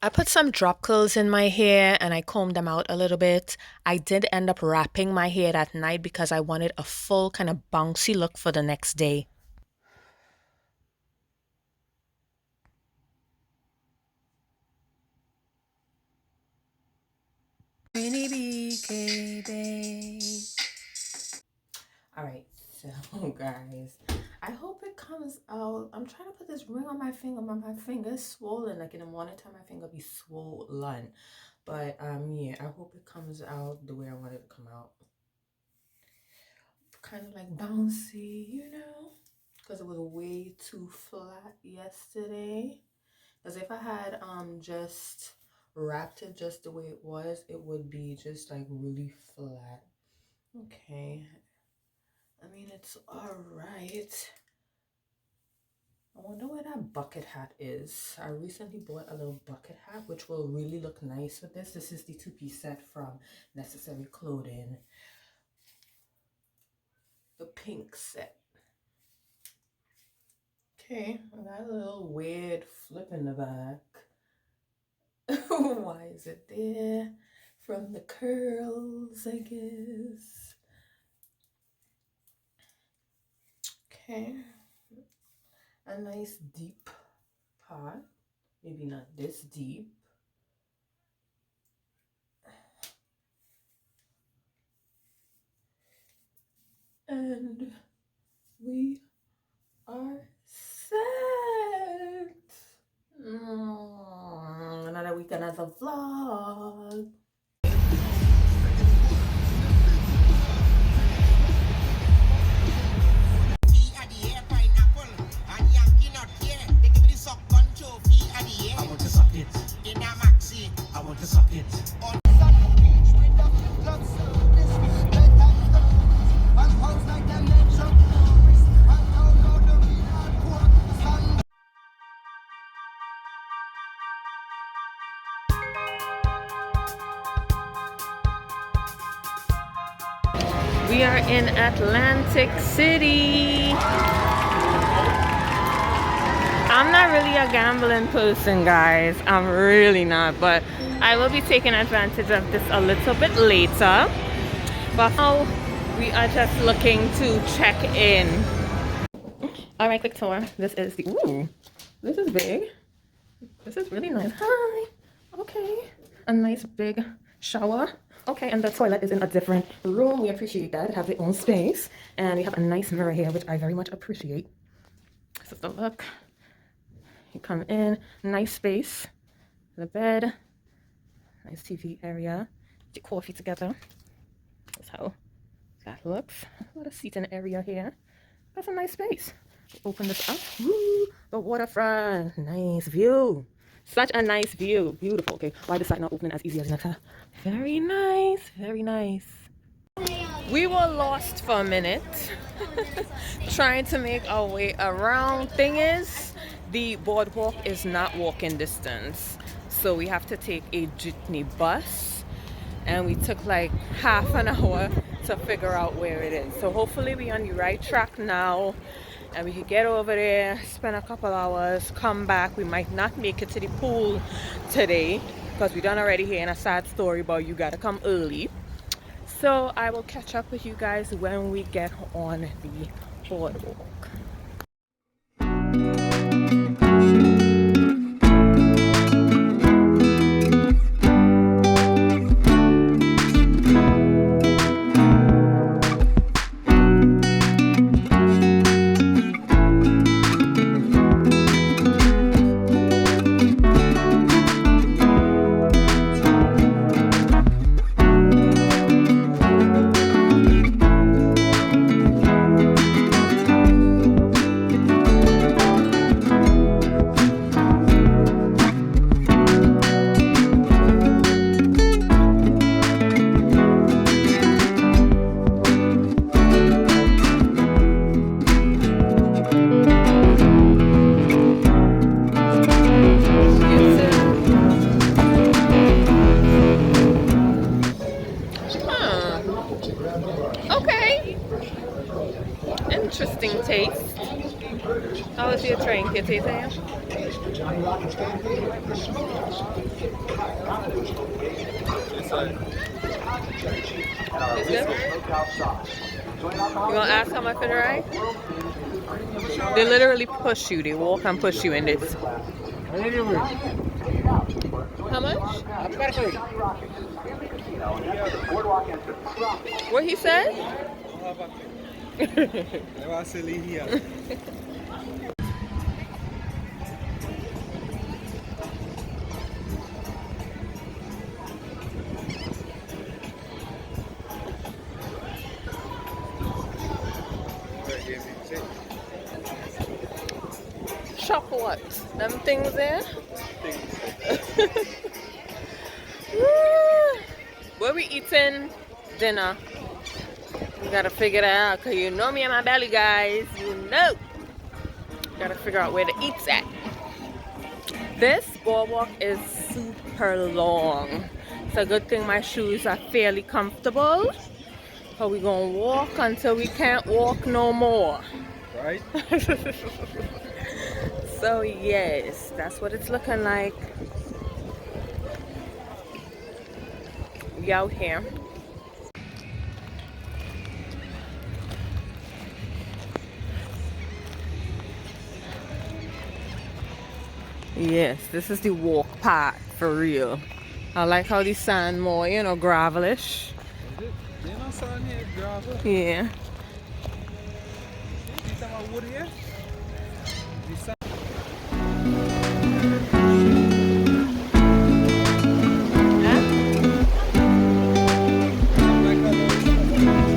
I put some drop curls in my hair and I combed them out a little bit. I did end up wrapping my hair that night because I wanted a full kind of bouncy look for the next day. Mini BK. All right, so guys, I hope it comes out. I'm trying to put this ring on my finger, but my finger is swollen. Like in the morning time, my finger be swollen. But yeah, I hope it comes out the way I want it to come out. Kind of like bouncy, you know, because it was way too flat yesterday. Because if I had just wrapped it just the way it was, it would be just like really flat. Okay. I mean, it's all right. I wonder where that bucket hat is. I recently bought a little bucket hat, which will really look nice with this. This is the two-piece set from Necessary Clothing. The pink set. Okay, I got a little weird flip in the back. Why is it there? From the curls, I guess. Okay. A nice deep part. Maybe not this deep. And we are set. Another week, another vlog. I want to suck it. I want to suck it. We are in Atlantic City. I'm not really a gambling person, guys. I'm really not, but I will be taking advantage of this a little bit later. But now we are just looking to check in. All right, quick tour. This is the, ooh, this is big. This is really nice. Hi. Okay. A nice big shower. Okay, and the toilet is in a different room. We appreciate that. It has its own space. And we have a nice mirror here, which I very much appreciate. This is the look. You come in, nice space. The bed, nice TV area. Get your coffee together. That's how that looks. A lot of seating area here. That's a nice space. Open this up. Woo, the waterfront. Nice view. Such a nice view. Beautiful. Okay, why the side not opening as easy as next time? Very nice. Very nice. We were lost for a minute. Trying to make our way around. Thing is, the boardwalk is not walking distance. So we have to take a jitney bus. And we took like half an hour to figure out where it is. So hopefully we're on the right track now. And we can get over there, spend a couple hours, come back. We might not make it to the pool today because we done already hearing a sad story about you gotta come early. So I will catch up with you guys when we get on the boardwalk. Okay. Interesting taste. How was your drink? Your tea there? Is it? You gonna ask how much for the ride? They literally push you. They walk and push you in this. How much? What he said? Shop what? Them things there? Where we eating dinner? We gotta figure that out, cause you know me and my belly, guys. You know. Gotta figure out where the eat's at. This boardwalk is super long. It's a good thing my shoes are fairly comfortable. So we gonna walk until we can't walk no more. Right? So yes, that's what it's looking like. We out here. Yes, this is the walk part for real. I like how the sand more, you know, gravelish. Is it? You know sand here, gravel? Yeah. See some wood here? The sand.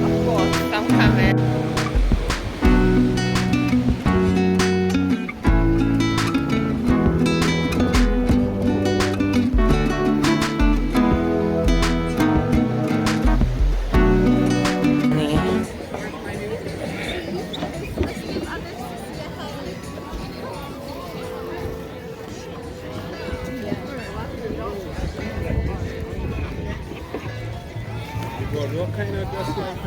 Of course, I'm coming. What kind of dress like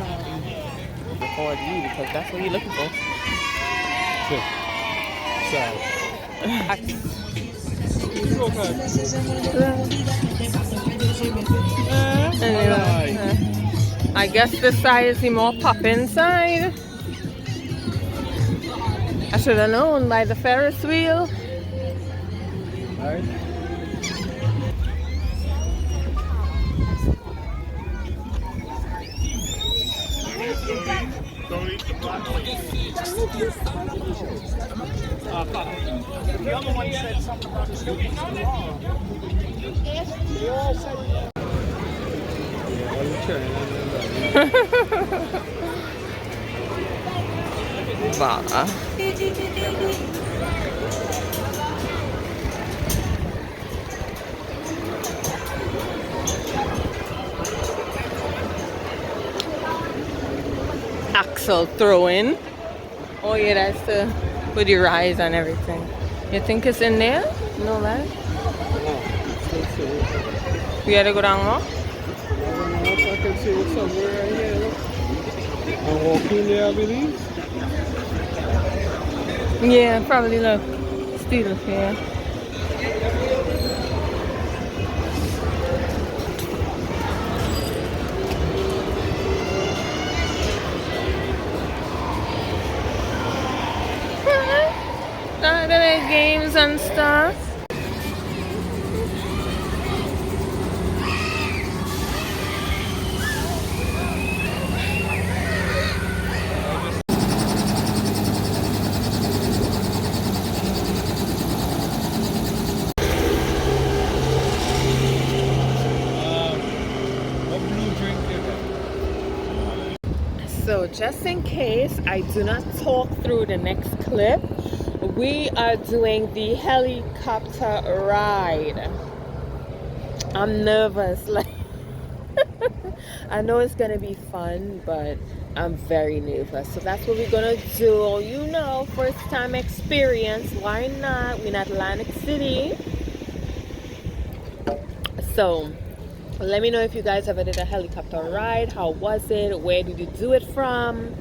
Record you because that's what you're looking for. I guess this side is the more pop-in side. I should have known by the Ferris wheel. Right? Don't eat the black one. The other one said something about snooping on it. They all said Bah. Axle throw-in. Oh yeah, that's the with the rise and everything. You think it's in there? No, man. We gotta go down more? I can see it somewhere right here. Look. I'm walking there, I believe. Yeah, probably look. Still, yeah. Saturday games and stuff. What blue drink is it? So just in case I do not talk through the next clip, we are doing the helicopter ride. I'm nervous, like I know it's gonna be fun, but I'm very nervous. So that's what we're gonna do. You know, first time experience. Why not? We're in Atlantic City. So let me know if you guys ever did a helicopter ride. How was it? Where did you do it from?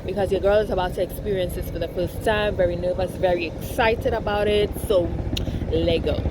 Because your girl is about to experience this for the first time. Very nervous, very excited about it. So Lego.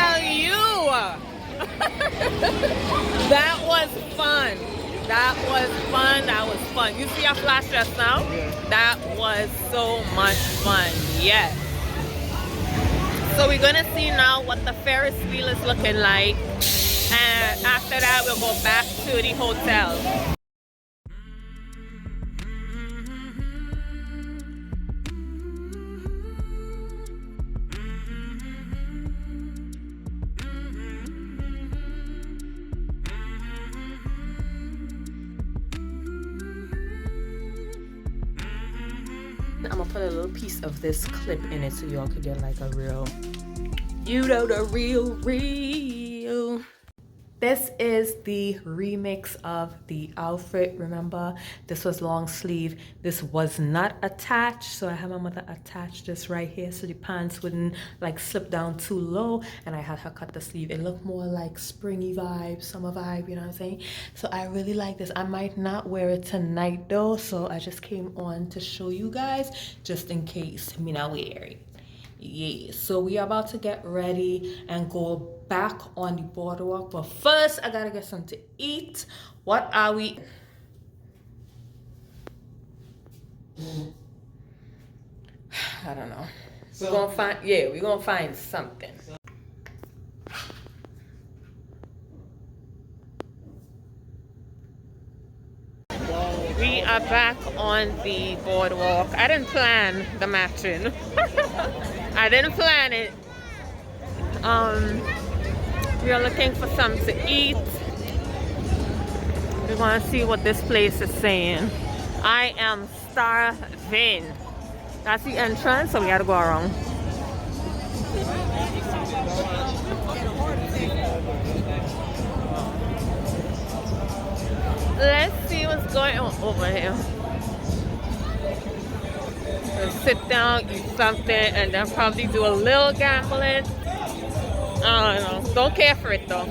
tell you. That was fun. That was fun. That was fun. You see our flash just now? Yeah. That was so much fun. Yes. So we're gonna see now what the Ferris wheel is looking like. And after that, we'll go back to the hotel. I'm gonna put a little piece of this clip in it so y'all could get like a real, you know, the real. This is the remix of the outfit. Remember, this was long sleeve. This was not attached, so I had my mother attach this right here so the pants wouldn't like slip down too low, and I had her cut the sleeve. It looked more like springy vibe, summer vibe, you know what I'm saying? So I really like this. I might not wear it tonight though, so I just came on to show you guys just in case me not wear it. Yeah, so we are about to get ready and go back on the boardwalk, but first I gotta get something to eat. What are we? I don't know. We're gonna find, yeah, we're gonna find something. We are back on the boardwalk. I didn't plan the matching. I didn't plan it. We are looking for something to eat. We want to see what this place is saying. I am starving. That's the entrance, so we gotta go around. Let's see what's going on over here. So sit down, eat something, and then probably do a little gambling. I don't know. Don't care for it though.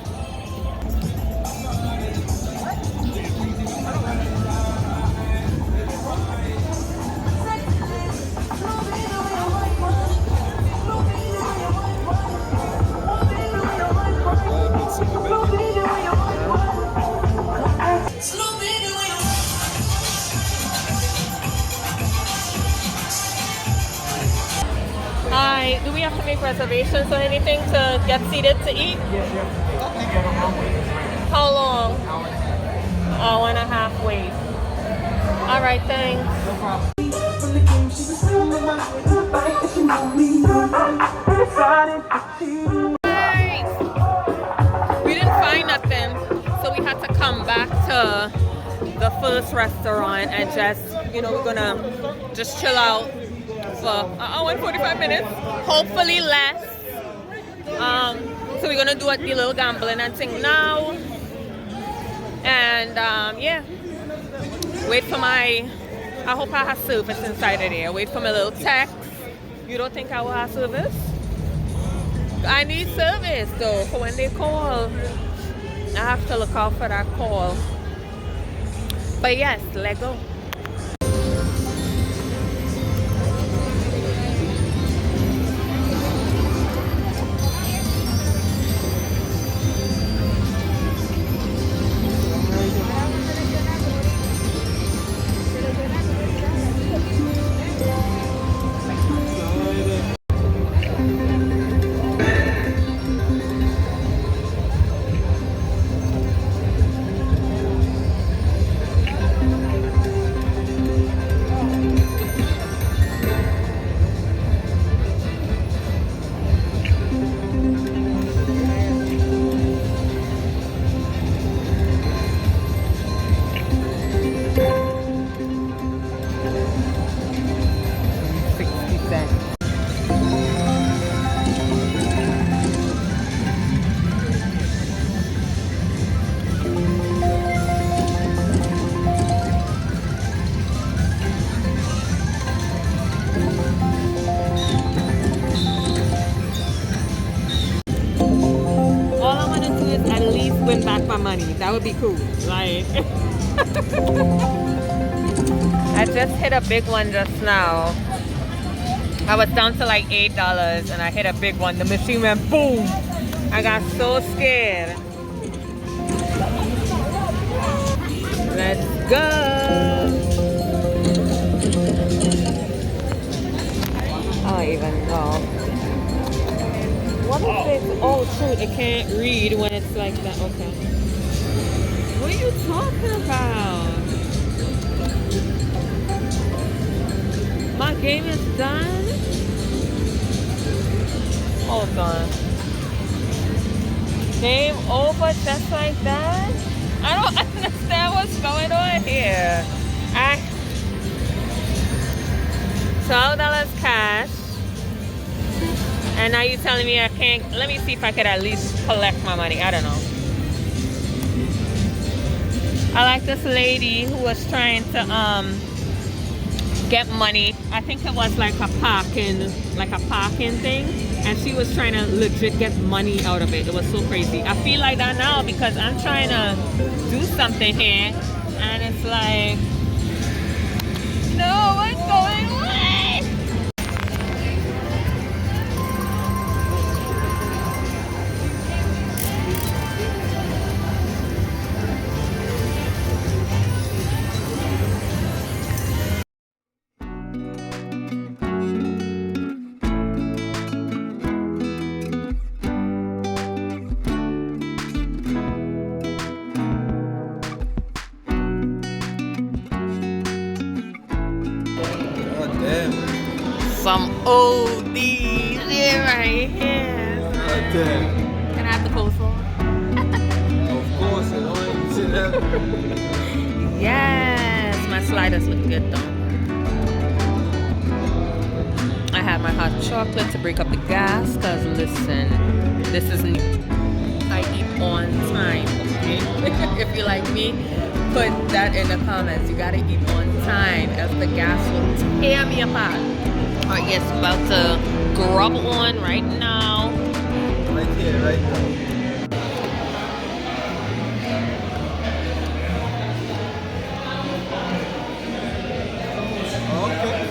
Hi, do we have to make reservations or anything to get seated to eat? How long? Hour and a half wait. All right, thanks. We didn't find nothing, so we had to come back to the first restaurant and just, you know, we're gonna just chill out for an hour and 45 minutes, hopefully less. So we're gonna do the little gambling and thing now, and yeah, wait for my, I hope I have service inside of there. Wait for my little text. You don't think I will have service? I need service though for when they call. I have to look out for that call. But yes, let's go. Win back my money. That would be cool. Like, I just hit a big one just now. I was down to like $8 and I hit a big one. The machine went boom. I got so scared. Let's go. I don't even know. What is it? Oh, shoot, it can't read when it's like that. Okay. What are you talking about? My game is done? Hold on. Game over just like that? I don't understand what's going on here. $12 cash. And now you're telling me I can't. Let me see if I could at least collect my money. I don't know. I like this lady who was trying to get money. I think it was like a parking thing, and she was trying to legit get money out of it. It was so crazy. I feel like that now because I'm trying to do something here, and it's like, no, what's going on? God damn. Some OD shit right here. God damn. Can I have the coleslaw? Of course, I know you see that. Yes, my sliders look good though. I have my hot chocolate to break up the gas, cause listen, this is new. I eat on time, okay? If you like me, put that in the comments. You gotta eat on time, else the gas will tear me apart. Alright, yes, about to grub on right now. Right here, right now. Okay.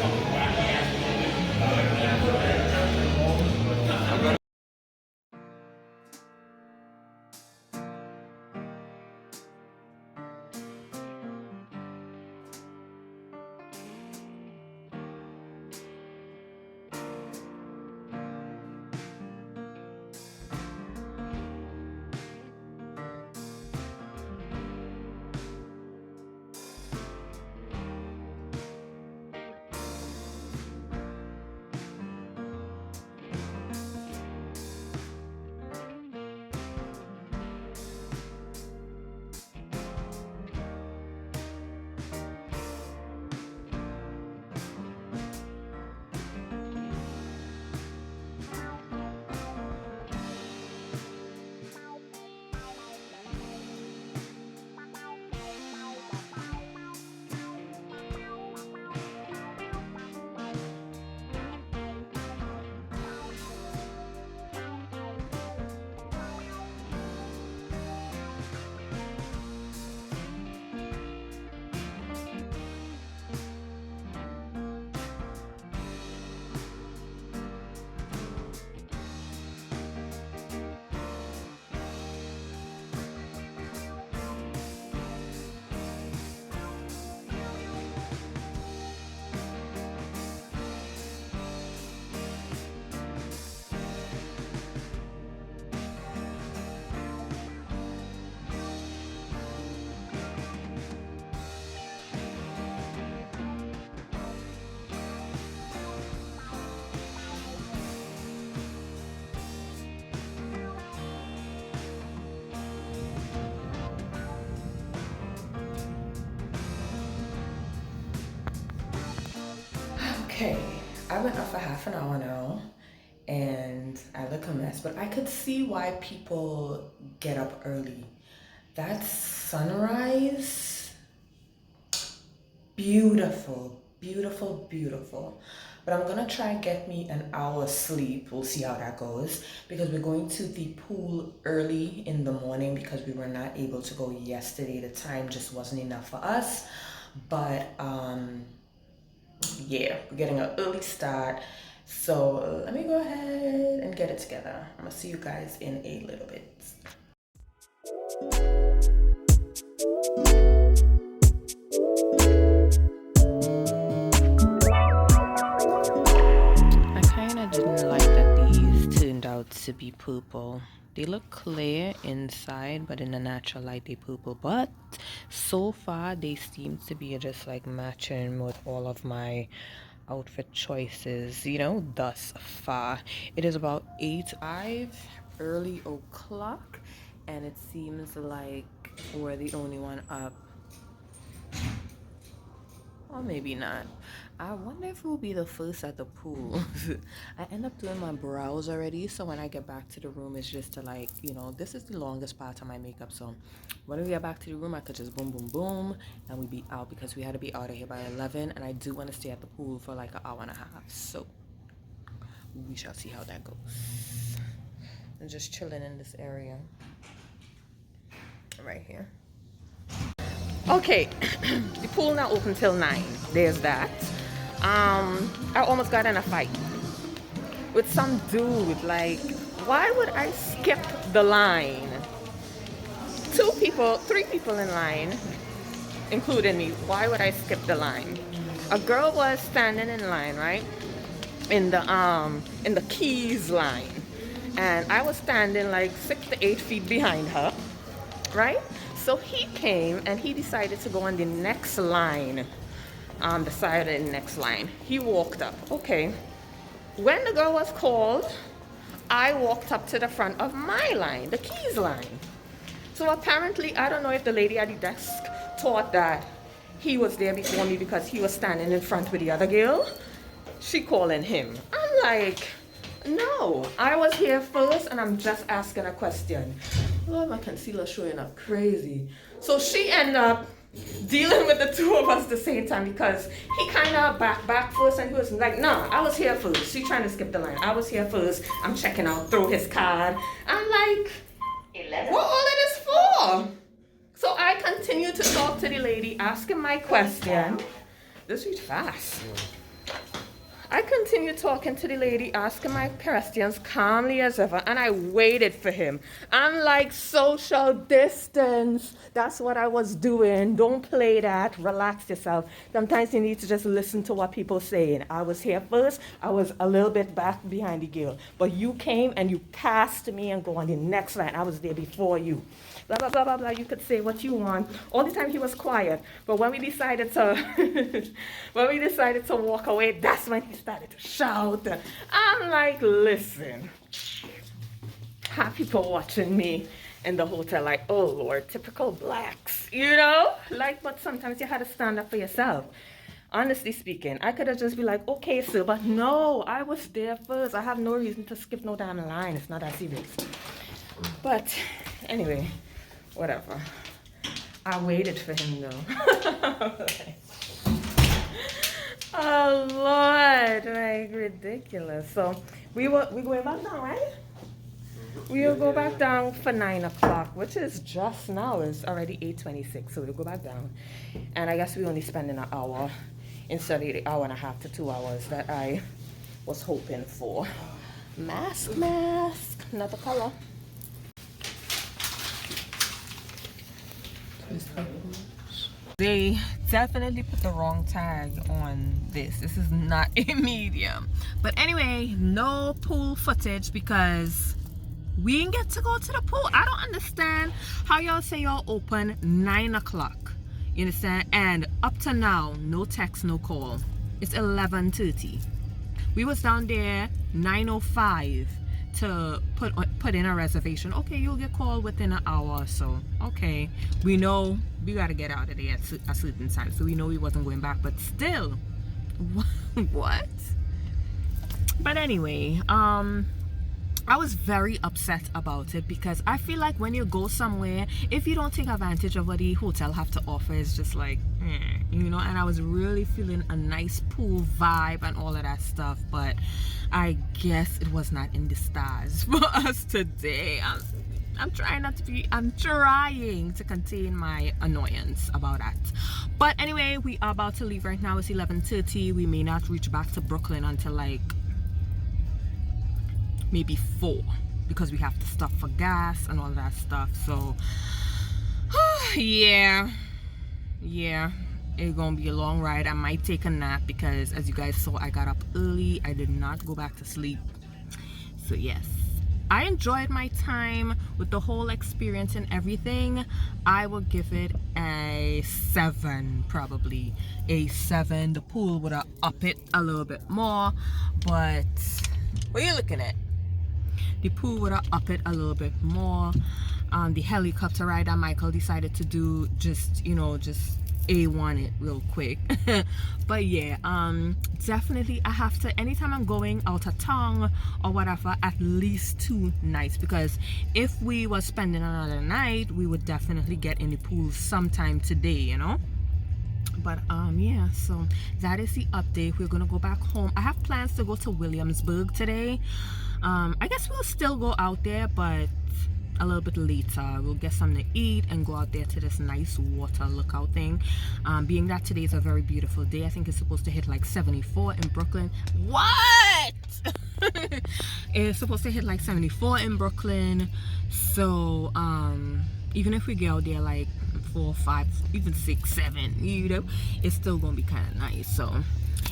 Okay, I've been up for half an hour now and I look a mess, but I could see why people get up early. That sunrise, beautiful, beautiful, beautiful. But I'm gonna try and get me an hour's sleep. We'll see how that goes because we're going to the pool early in the morning because we were not able to go yesterday. The time just wasn't enough for us. But yeah, we're getting an early start. So let me go ahead and get it together. I'm gonna see you guys in a little bit. I kind of didn't like that these turned out to be purple. They look clear inside, but in the natural light they purple. But so far they seem to be just like matching with all of my outfit choices, you know, thus far. It is about 8:05, early o'clock, and it seems like we're the only one up. Or maybe not. I wonder if we'll be the first at the pool. I end up doing my brows already, so when I get back to the room, it's just to like, you know, this is the longest part of my makeup. So when we get back to the room, I could just boom, boom, boom, and we be out because we had to be out of here by 11. And I do want to stay at the pool for like an hour and a half. So we shall see how that goes. I'm just chilling in this area right here. Okay, the pool not open till 9. There's that. I almost got in a fight with some dude. Like, why would I skip the line? 3 people in line, including me. Why would I skip the line? A girl was standing in line, right? In the keys line. And I was standing like 6 to 8 feet behind her, right? So he came and he decided to go on the next line, on the side of the next line. He walked up. Okay. When the girl was called, I walked up to the front of my line, the keys line. So apparently, I don't know if the lady at the desk thought that he was there before me because he was standing in front with the other girl. She calling him. I'm like, no, I was here first and I'm just asking a question. Lord, my concealer showing up crazy. So she ended up dealing with the two of us at the same time because he kind of back first and he was like, nah, I was here first. She trying to skip the line. I was here first. I'm checking out, throw his card. I'm like, 11. What all of this for? So I continue to talk to the lady, asking my question. This is fast. I continued talking to the lady, asking my questions calmly as ever, and I waited for him. I'm like, social distance. That's what I was doing. Don't play that. Relax yourself. Sometimes you need to just listen to what people saying. I was here first. I was a little bit back behind the girl. But you came and you passed me and go on the next line. I was there before you. Blah, blah, blah, blah, blah. You could say what you want. All the time he was quiet. But when we decided to walk away, that's when he started to shout. I'm like, listen, have people watching me in the hotel like, oh Lord, typical blacks, you know? Like, but sometimes you had to stand up for yourself. Honestly speaking, I could have just be like, okay, sir, but no, I was there first. I have no reason to skip no damn line. It's not that serious. But anyway, whatever. I waited for him though. Oh Lord, like ridiculous. So we going back down, right? We will go back down for 9 o'clock, which is just now. It's already 8:26, so we'll go back down. And I guess we only spending an hour instead of the hour and a half to 2 hours that I was hoping for. Mask, another color. They definitely put the wrong tag on this. This is not a medium. But anyway, no pool footage because we didn't get to go to the pool. I don't understand how y'all say y'all open 9 o'clock. You understand? And up to now, no text, no call. It's 11:30. We was down there 9:05 to put in a reservation. Okay, you'll get called within an hour or so. Okay, we know we gotta get out of there at a certain time, so we know we wasn't going back, but still, what? But anyway, I was very upset about it because I feel like when you go somewhere, if you don't take advantage of what the hotel have to offer, it's just like, you know. And I was really feeling a nice pool vibe and all of that stuff, but I guess it was not in the stars for us today. I'm trying to contain my annoyance about that. But anyway, we are about to leave right now. It's 11:30. We may not reach back to Brooklyn until like maybe 4, because we have to stop for gas and all that stuff. So yeah, it's gonna be a long ride. I might take a nap because, as you guys saw, I got up early. I did not go back to sleep. So yes, I enjoyed my time with the whole experience and everything. I will give it a 7, probably a 7. The pool would have upped it a little bit more, but what are you looking at? The pool would have upped it a little bit more. The helicopter ride that Michael decided to do, just, you know, just A1 it real quick. But yeah, definitely I have to, anytime I'm going out of town or whatever, at least 2 nights, because if we were spending another night, we would definitely get in the pool sometime today, you know. But yeah, so that is the update. We're gonna go back home. I have plans to go to Williamsburg today. I guess we'll still go out there, but a little bit later. We'll get something to eat and go out there to this nice water lookout thing. Being that today is a very beautiful day, I think it's supposed to hit like 74 in Brooklyn. What? It's supposed to hit like 74 in Brooklyn. So even if we get out there like 4, 5, even 6, 7, you know, it's still gonna be kind of nice. So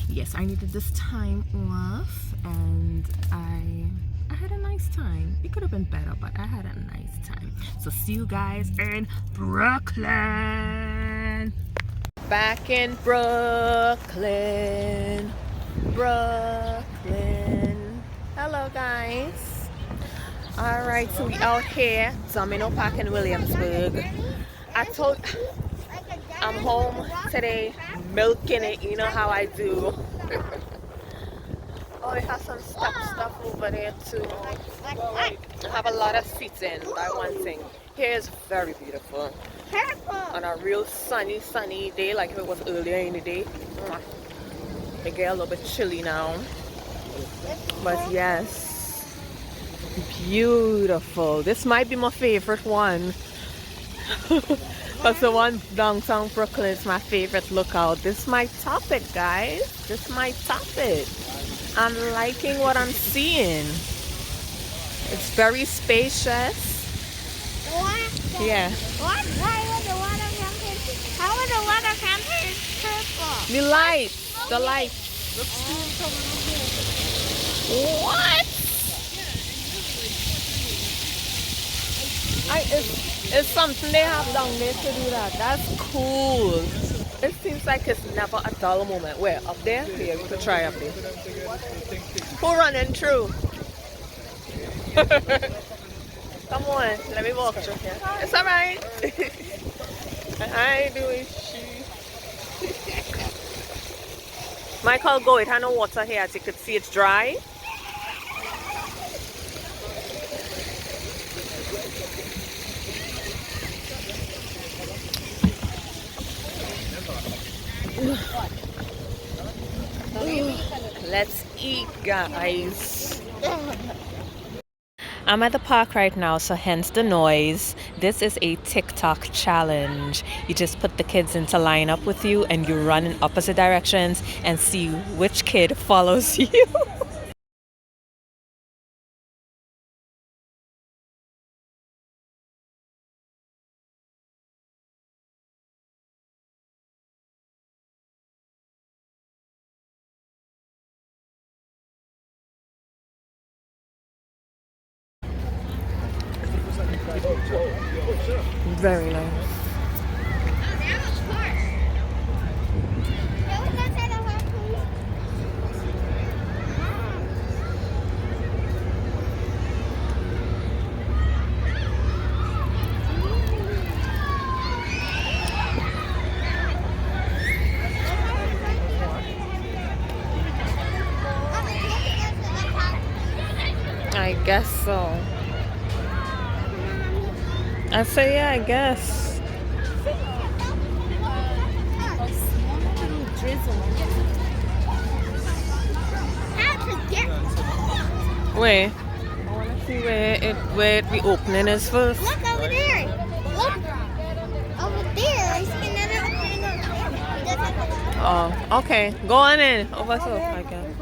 yes, I needed this time off, and I had a nice time. It could have been better, but I had a nice time. So see you guys in Brooklyn. Back in Brooklyn. Hello guys. All right, so we out here, Domino Park in Williamsburg. I'm home today, milking it, you know how I do. Oh, it has some stuff over there too. I have a lot of seating, by one thing. Here is very beautiful. On a real sunny day, like if it was earlier in the day. It get a little bit chilly now. But yes, beautiful. This might be my favorite one. Because the one downtown Brooklyn is my favorite lookout. This might top it, guys. This might top it. I'm liking what I'm seeing. It's very spacious. Yeah. What? Why would the water fountain? How would the water fountain purple? The lights. The lights. What? It's something they have down there to do that. That's cool. It seems like it's never a dull moment. Where? Up there? Yeah, we could try up there. Who running through? Come on, let me walk through here. It's alright. I do it. Michael, go. It has no water here. As you can see, it's dry. Let's eat, guys. I'm at the park right now, so hence the noise. This is a TikTok challenge. You just put the kids into line up with you and you run in opposite directions and see which kid follows you. Very nice. I guess so. I say yeah, I guess. Wait. I want to see where the opening is first. Look over there. Look over there. I see another opening. Oh, okay. Go on in. Over so I can.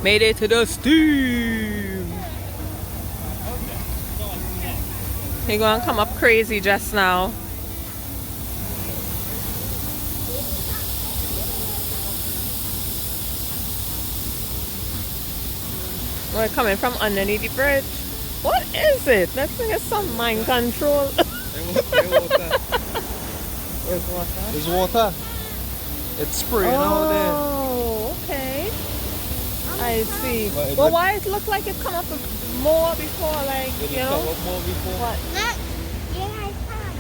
Made it to the steam. He gonna come up crazy just now. We're coming from underneath the bridge. What is it? That thing is some mind control. There's water. There's water. It's spraying out there. Oh, okay. I see. But Well, why it look like it come up more before, like, Did you it know? come up more before? What? Look. Yeah, I found.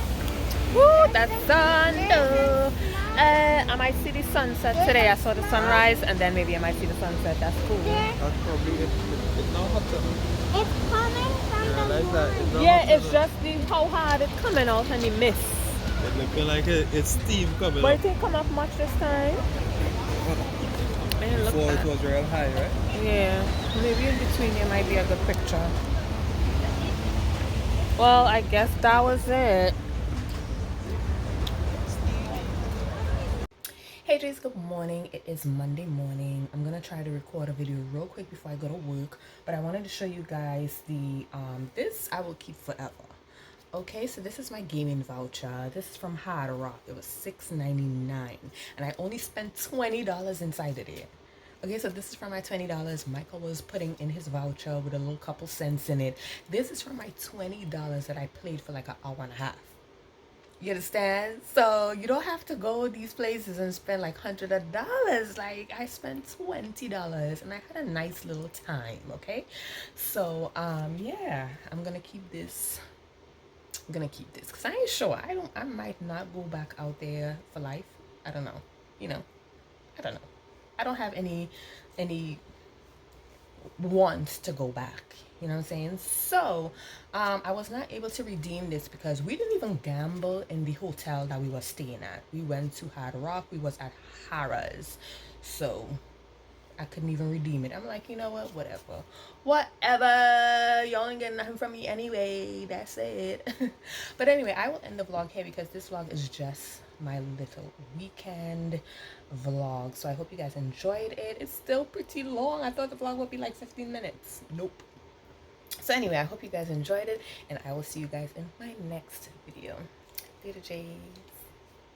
Woo, that's thunder. I might see the sunset today. I saw the sunrise, and then maybe I might see the sunset. That's cool. That's probably it. It's not hot. It's coming from You the realize that? It's not Yeah, hot it's enough. just the how hard it's coming out and the mist. It looking like it's steam coming But up. it didn't come up much this time. I didn't look Before it bad. was real high, right? Yeah, maybe in between there might be a good picture. Well, I guess that was it. Hey Jays, good morning. It is Monday morning. I'm gonna try to record a video real quick before I go to work, but I wanted to show you guys the this I will keep forever. Okay, so this is my gaming voucher. This is from Hard Rock. It was $6.99 and I only spent $20 inside of it. Okay, so this is for my $20 Michael was putting in his voucher with a little couple cents in it. This is for my $20 that I played for like an hour and a half. You understand? So you don't have to go these places and spend like hundreds of dollars. Like I spent $20 and I had a nice little time. Okay, so yeah, I'm gonna keep this. I'm gonna keep this because I ain't sure. I might not go back out there for life. I don't know. You know, I don't know. I don't have any want to go back. You know what I'm saying? So I was not able to redeem this because we didn't even gamble in the hotel that we were staying at. We went to Hard Rock. We was at Harrah's, so I couldn't even redeem it. I'm like, you know what, whatever, y'all ain't getting nothing from me anyway. That's it. But anyway, I will end the vlog here because this vlog is just my little weekend vlog. So I hope you guys enjoyed it. It's still pretty long. I thought the vlog would be like 15 minutes. Nope. So anyway, I hope you guys enjoyed it, and I will see you guys in my next video. Later, Jays.